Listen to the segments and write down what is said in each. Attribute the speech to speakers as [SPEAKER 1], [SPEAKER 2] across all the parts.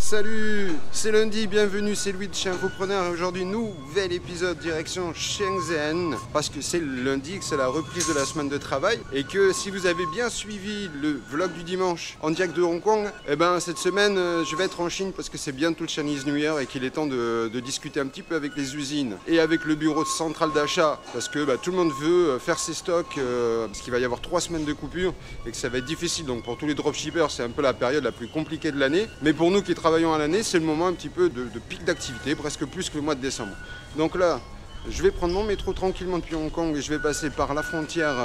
[SPEAKER 1] Salut, c'est lundi, bienvenue, c'est Louis de chez Infopreneur. Aujourd'hui, nouvel épisode direction Shenzhen, parce que c'est lundi, que c'est la reprise de la semaine de travail, et que si vous avez bien suivi le vlog du dimanche en direct de Hong Kong, eh ben cette semaine, je vais être en Chine parce que c'est bientôt le Chinese New Year et qu'il est temps de discuter un petit peu avec les usines et avec le bureau central d'achat, parce que tout le monde veut faire ses stocks, parce qu'il va y avoir 3 semaines de coupure et que ça va être difficile. Donc pour tous les dropshippers, c'est un peu la période la plus compliquée de l'année, mais pour nous qui travaillons à l'année, c'est le moment un petit peu de pic d'activité, presque plus que le mois de décembre. Donc là, je vais prendre mon métro tranquillement depuis Hong Kong et je vais passer par la frontière,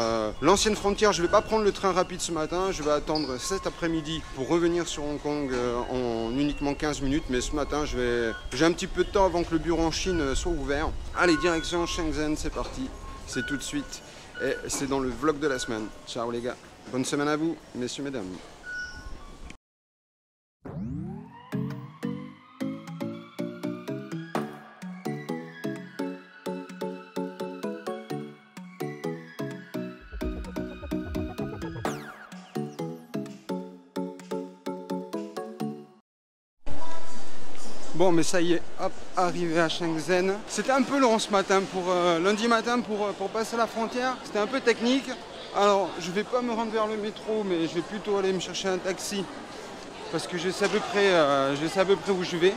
[SPEAKER 1] l'ancienne frontière. Je ne vais pas prendre le train rapide ce matin, je vais attendre cet après-midi pour revenir sur Hong Kong en uniquement 15 minutes. Mais ce matin, j'ai un petit peu de temps avant que le bureau en Chine soit ouvert. Allez, direction Shenzhen, c'est parti, c'est tout de suite et c'est dans le vlog de la semaine. Ciao les gars, bonne semaine à vous, messieurs, mesdames. Bon, mais ça y est, hop, arrivé à Shenzhen. C'était un peu long ce matin, lundi matin pour passer la frontière. C'était un peu technique. Alors, je vais pas me rendre vers le métro, mais je vais plutôt aller me chercher un taxi. Parce que je sais à peu près où je vais.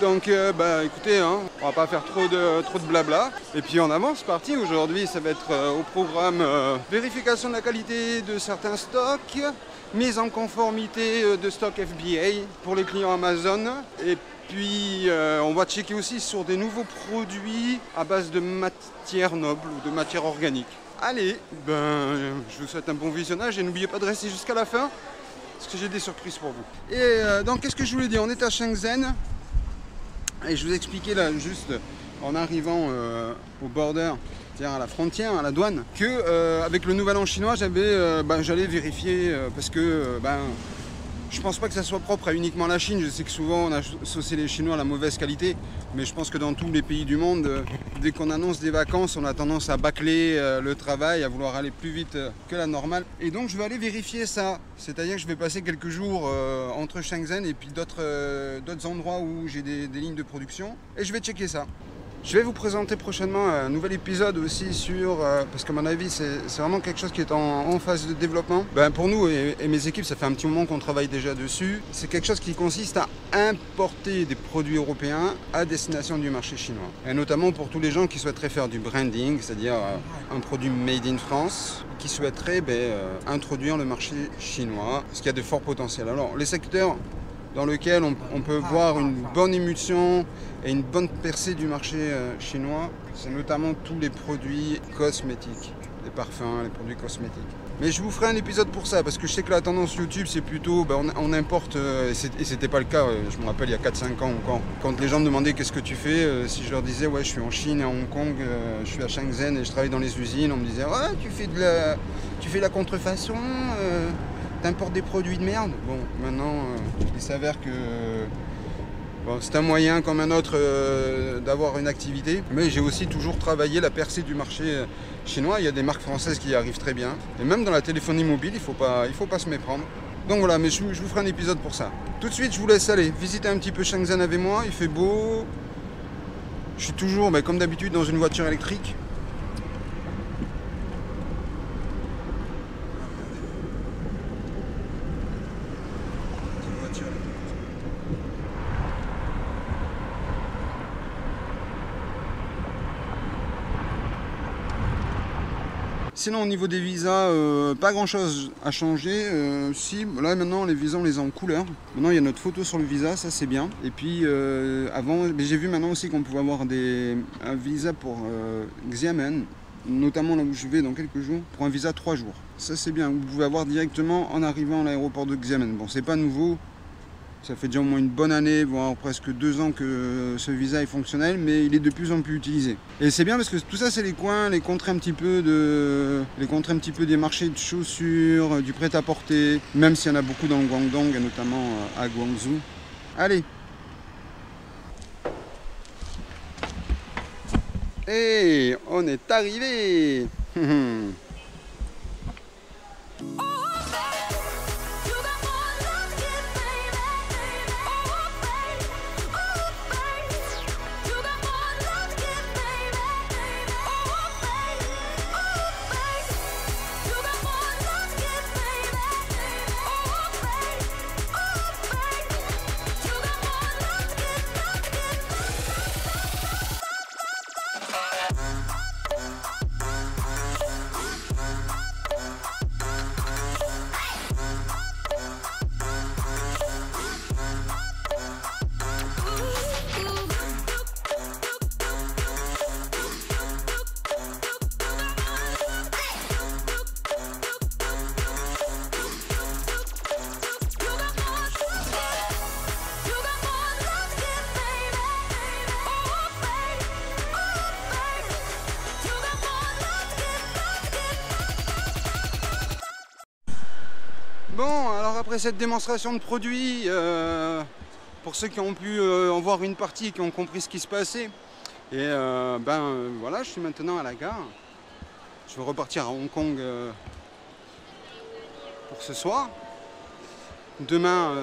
[SPEAKER 1] Donc, écoutez, hein, on va pas faire trop de blabla. Et puis on avance, parti. Aujourd'hui, ça va être au programme vérification de la qualité de certains stocks, mise en conformité de stock FBA pour les clients Amazon. Et puis on va checker aussi sur des nouveaux produits à base de matières nobles ou de matières organiques. Allez, je vous souhaite un bon visionnage et n'oubliez pas de rester jusqu'à la fin parce que j'ai des surprises pour vous. Et donc qu'est-ce que je voulais dire? On est à Shenzhen et je vous expliquais là juste en arrivant au border, c'est-à-dire à la frontière, à la douane, que avec le nouvel an chinois, j'allais vérifier parce que je pense pas que ça soit propre à uniquement la Chine. Je sais que souvent on a associé les Chinois à la mauvaise qualité, mais je pense que dans tous les pays du monde, dès qu'on annonce des vacances, on a tendance à bâcler le travail, à vouloir aller plus vite que la normale. Et donc je vais aller vérifier ça. C'est-à-dire que je vais passer quelques jours entre Shenzhen et puis d'autres endroits où j'ai des lignes de production. Et je vais checker ça. Je vais vous présenter prochainement un nouvel épisode aussi sur, parce qu'à mon avis c'est vraiment quelque chose qui est en phase de développement. Pour nous et mes équipes, ça fait un petit moment qu'on travaille déjà dessus. C'est quelque chose qui consiste à importer des produits européens à destination du marché chinois. Et notamment pour tous les gens qui souhaiteraient faire du branding, c'est-à-dire un produit made in France, qui souhaiteraient introduire le marché chinois, parce qu'il y a de forts potentiels. Alors les secteurs dans lequel on peut voir une bonne émulsion et une bonne percée du marché chinois, c'est notamment tous les produits cosmétiques, les parfums, les produits cosmétiques. Mais je vous ferai un épisode pour ça, parce que je sais que la tendance YouTube, c'est plutôt, on importe, et c'était pas le cas, je me rappelle il y a 4-5 ans encore, quand les gens me demandaient qu'est-ce que tu fais, si je leur disais ouais je suis en Chine et à Hong Kong, je suis à Shenzhen et je travaille dans les usines, on me disait ouais tu fais la contrefaçon, t'importes des produits de merde. Bon, maintenant, il s'avère que c'est un moyen comme un autre d'avoir une activité. Mais j'ai aussi toujours travaillé la percée du marché chinois. Il y a des marques françaises qui y arrivent très bien. Et même dans la téléphonie mobile, il faut pas se méprendre. Donc voilà, mais je vous ferai un épisode pour ça. Tout de suite, je vous laisse aller visiter un petit peu Shenzhen avec moi. Il fait beau. Je suis toujours, comme d'habitude, dans une voiture électrique. Sinon au niveau des visas, pas grand chose à changer. Si, là maintenant les visas on les a en couleur. Maintenant il y a notre photo sur le visa, ça c'est bien. Et puis avant, j'ai vu maintenant aussi qu'on pouvait avoir un visa pour Xiamen, notamment là où je vais dans quelques jours, pour un visa 3 jours. Ça c'est bien, vous pouvez avoir directement en arrivant à l'aéroport de Xiamen. Bon, c'est pas nouveau. Ça fait déjà au moins une bonne année, voire presque 2 ans que ce visa est fonctionnel, mais il est de plus en plus utilisé. Et c'est bien parce que tout ça, c'est les contrées un petit peu des marchés de chaussures, du prêt-à-porter, même s'il y en a beaucoup dans le Guangdong, et notamment à Guangzhou. Allez! Et on est arrivé! après cette démonstration de produit, pour ceux qui ont pu en voir une partie et qui ont compris ce qui se passait, et voilà, je suis maintenant à la gare. Je vais repartir à Hong Kong pour ce soir. Demain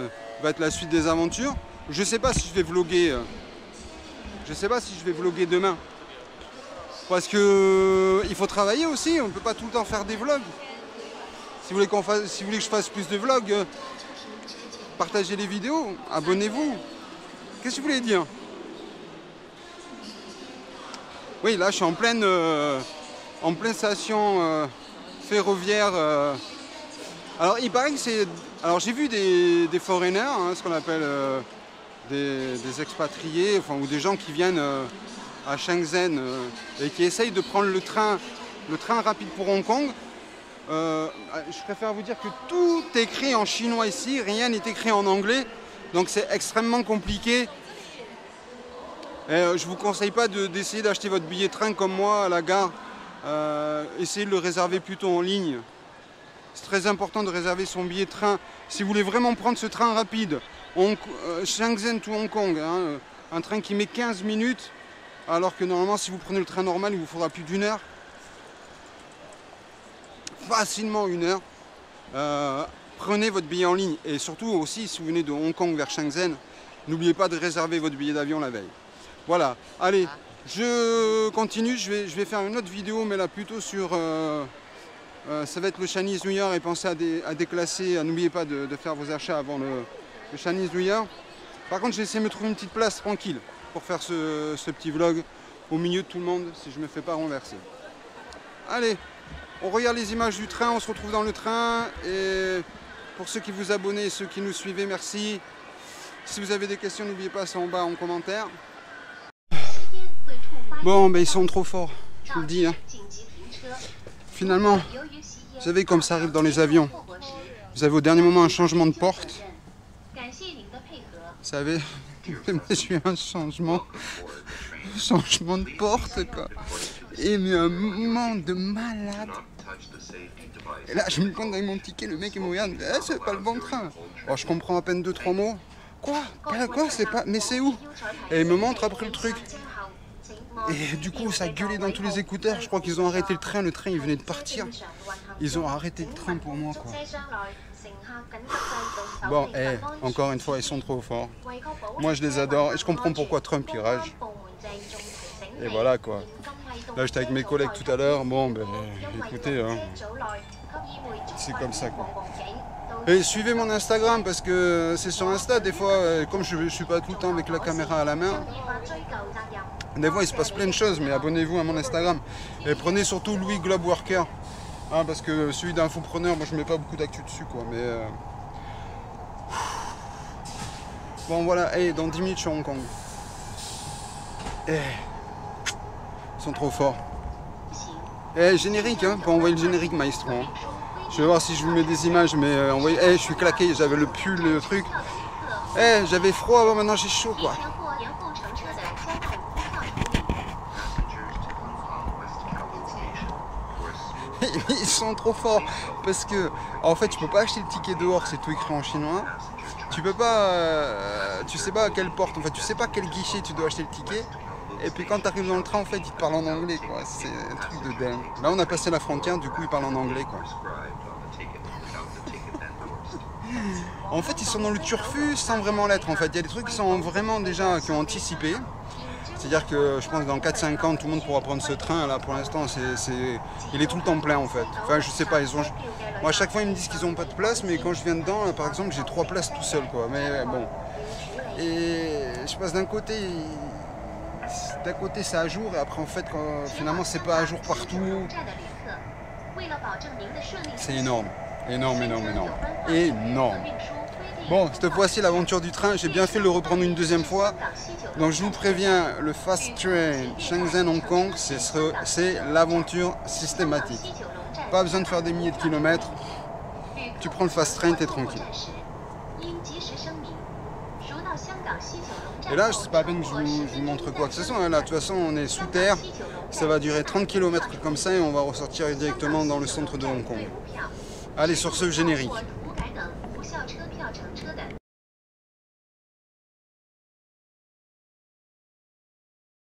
[SPEAKER 1] va être la suite des aventures. Je sais pas si je vais vlogger. Je sais pas si je vais vlogger demain. Parce que il faut travailler aussi, on ne peut pas tout le temps faire des vlogs. Si vous voulez que je fasse plus de vlogs, partagez les vidéos, abonnez-vous. Qu'est-ce que vous voulez dire? Oui, là je suis en pleine station ferroviaire. Alors il paraît que c'est... Alors j'ai vu des foreigners, hein, ce qu'on appelle des expatriés, enfin, ou des gens qui viennent à Shenzhen et qui essayent de prendre le train rapide pour Hong Kong. Je préfère vous dire que tout est écrit en chinois ici, rien n'est écrit en anglais, donc c'est extrêmement compliqué. Je ne vous conseille pas d'essayer d'acheter votre billet de train comme moi à la gare. Essayez de le réserver plutôt en ligne. C'est très important de réserver son billet de train. Si vous voulez vraiment prendre ce train rapide, Shenzhen to Hong Kong, hein, un train qui met 15 minutes, alors que normalement si vous prenez le train normal, il vous faudra plus d'1 heure. Facilement 1 heure. Prenez votre billet en ligne. Et surtout aussi, si vous venez de Hong Kong vers Shenzhen, n'oubliez pas de réserver votre billet d'avion la veille. Voilà, allez, je continue, je vais faire une autre vidéo, mais là plutôt sur... ça va être le Chinese New Year, et pensez à déclasser, n'oubliez pas de faire vos achats avant le Chinese New Year. Par contre, j'ai essayé de me trouver une petite place tranquille pour faire ce petit vlog au milieu de tout le monde, si je ne me fais pas renverser. Allez, on regarde les images du train, on se retrouve dans le train, et pour ceux qui vous abonnez et ceux qui nous suivez, merci. Si vous avez des questions, n'oubliez pas, c'est en bas en commentaire. Bon, ben ils sont trop forts, je vous le dis. Hein. Finalement, vous savez comme ça arrive dans les avions. Vous avez au dernier moment un changement de porte. Vous savez, j'ai eu un changement de porte, quoi. Et mais un moment de malade. Et là, je me compte avec mon ticket, le mec il me regarde, eh, c'est pas le bon train. Alors, je comprends à peine 2-3 mots. Quoi? C'est pas... Mais c'est où? Et il me montre après le truc. Et du coup, ça gueulait dans tous les écouteurs. Je crois qu'ils ont arrêté le train il venait de partir. Ils ont arrêté le train pour moi, quoi. Bon, encore une fois, ils sont trop forts. Moi, je les adore et je comprends pourquoi Trump il rage. Et voilà, quoi. Là, j'étais avec mes collègues tout à l'heure. Bon, ben, écoutez, hein, c'est comme ça, quoi. Et suivez mon Instagram parce que c'est sur Insta, des fois, comme je ne suis pas tout le temps avec la caméra à la main, des fois il se passe plein de choses, mais abonnez-vous à mon Instagram. Et prenez surtout Louis Globe Worker, hein, parce que celui d'Infopreneur, moi je mets pas beaucoup d'actu dessus, quoi. Mais bon voilà, dans 10 minutes je suis à Hong Kong. Ils sont trop forts. Générique, hein, pour envoyer le générique, maestro. Hein. Je vais voir si je vous mets des images, mais je suis claqué, j'avais le pull, le truc. J'avais froid, bon, maintenant j'ai chaud, quoi. Ils sont trop forts parce que en fait tu peux pas acheter le ticket dehors, c'est tout écrit en chinois. Tu peux pas, tu sais pas à quelle porte, en fait tu sais pas à quel guichet tu dois acheter le ticket. Et puis quand tu arrives dans le train, en fait ils te parlent en anglais, quoi. C'est un truc de dingue. Là on a passé la frontière, du coup ils parlent en anglais, quoi. En fait ils sont dans le turfu sans vraiment l'être. En fait il y a des trucs qui sont vraiment déjà qui ont anticipé. C'est-à-dire que je pense que dans 4-5 ans, tout le monde pourra prendre ce train. Là, pour l'instant, il est tout le temps plein, en fait. Enfin, je sais pas. Moi, à chaque fois, ils me disent qu'ils n'ont pas de place, mais quand je viens dedans, là, par exemple, j'ai 3 places tout seul, quoi. Mais bon. Et je passe d'un côté, c'est à jour, et après, en fait, finalement, c'est pas à jour partout. C'est énorme. Énorme. Bon, cette fois-ci, l'aventure du train, j'ai bien fait de le reprendre une deuxième fois. Donc je vous préviens, le Fast Train Shenzhen-Hong Kong, c'est l'aventure systématique. Pas besoin de faire des milliers de kilomètres. Tu prends le Fast Train, t'es tranquille. Et là, c'est pas à peine que je vous montre quoi que ce soit. Hein. Là, de toute façon, on est sous terre. Ça va durer 30 km comme ça et on va ressortir directement dans le centre de Hong Kong. Allez, sur ce générique.